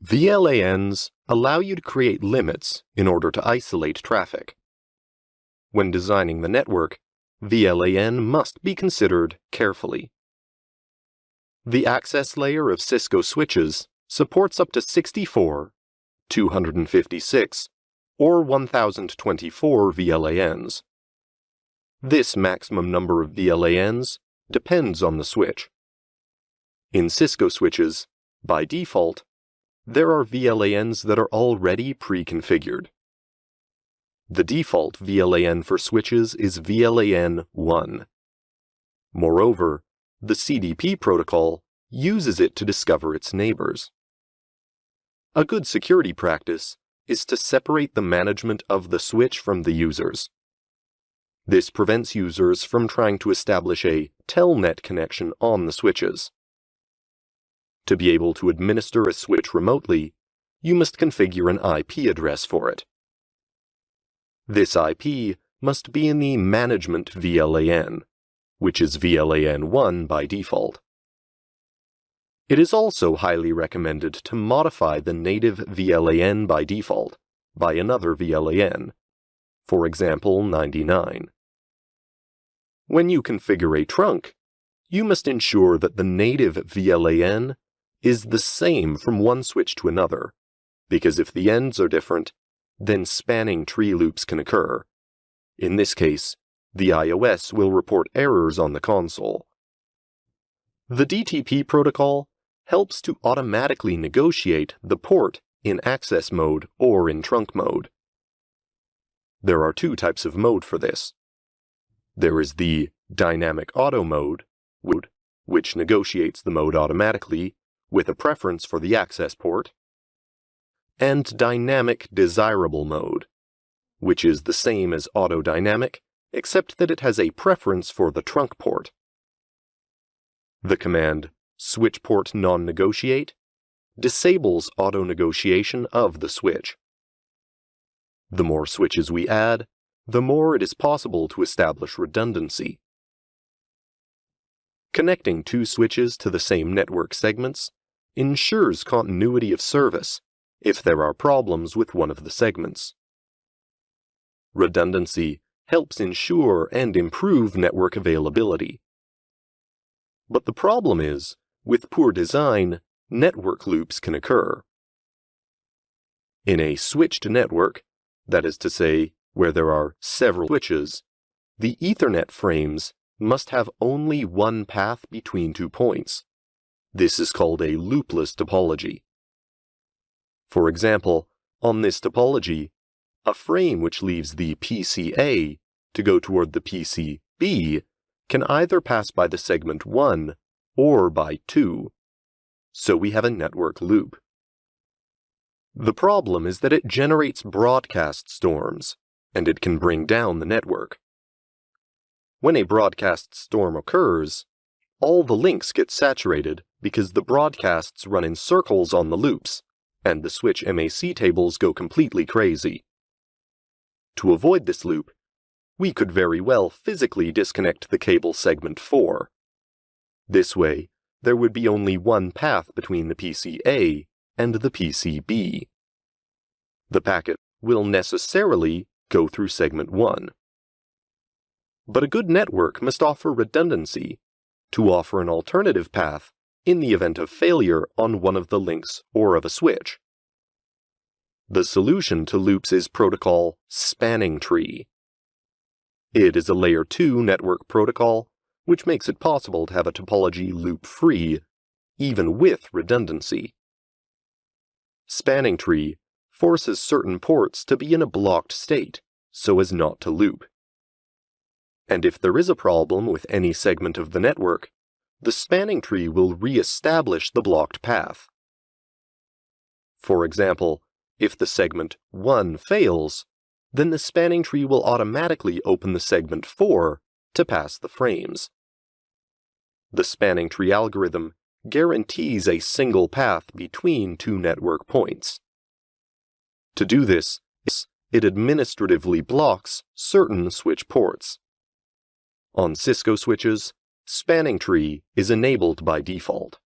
VLANs allow you to create limits in order to isolate traffic. When designing the network, VLAN must be considered carefully. The access layer of Cisco switches supports up to 64, 256, or 1024 VLANs. This maximum number of VLANs depends on the switch. In Cisco switches, by default, there are VLANs that are already pre-configured. The default VLAN for switches is VLAN 1. Moreover, the CDP protocol uses it to discover its neighbors. A good security practice is to separate the management of the switch from the users. This prevents users from trying to establish a telnet connection on the switches. To be able to administer a switch remotely, you must configure an IP address for it. This IP must be in the management VLAN, which is VLAN 1 by default. It is also highly recommended to modify the native VLAN by default by another VLAN, for example 99. When you configure a trunk, you must ensure that the native VLAN is the same from one switch to another, because if the ends are different, then spanning tree loops can occur. In this case, the iOS will report errors on the console. The DTP protocol helps to automatically negotiate the port in access mode or in trunk mode. There are two types of mode for this. There is the dynamic auto mode, which negotiates the mode automatically with a preference for the access port, and dynamic desirable mode, which is the same as auto dynamic, except that it has a preference for the trunk port. The command switchport nonegotiate disables auto negotiation of the switch. The more switches we add, the more it is possible to establish redundancy. Connecting two switches to the same network segments ensures continuity of service if there are problems with one of the segments. Redundancy helps ensure and improve network availability. But the problem is, with poor design, network loops can occur. In a switched network, that is to say, where there are several switches, the Ethernet frames must have only one path between 2 points. This is called a loopless topology. For example, on this topology, a frame which leaves the PCA to go toward the PCB can either pass by the segment 1 or by 2, so we have a network loop. The problem is that it generates broadcast storms, and it can bring down the network. When a broadcast storm occurs, all the links get saturated because the broadcasts run in circles on the loops, and the switch MAC tables go completely crazy. To avoid this loop, we could very well physically disconnect the cable segment 4. This way, there would be only one path between the PCA and the PCB. The packet will necessarily go through segment 1. But a good network must offer redundancy to offer an alternative path in the event of failure on one of the links or of a switch. The solution to loops is protocol spanning tree. It is a layer 2 network protocol which makes it possible to have a topology loop-free, even with redundancy. Spanning tree forces certain ports to be in a blocked state so as not to loop. And if there is a problem with any segment of the network, the spanning tree will re-establish the blocked path. For example, if the segment 1 fails, then the spanning tree will automatically open the segment 4 to pass the frames. The spanning tree algorithm guarantees a single path between two network points. To do this, it administratively blocks certain switch ports. On Cisco switches, spanning tree is enabled by default.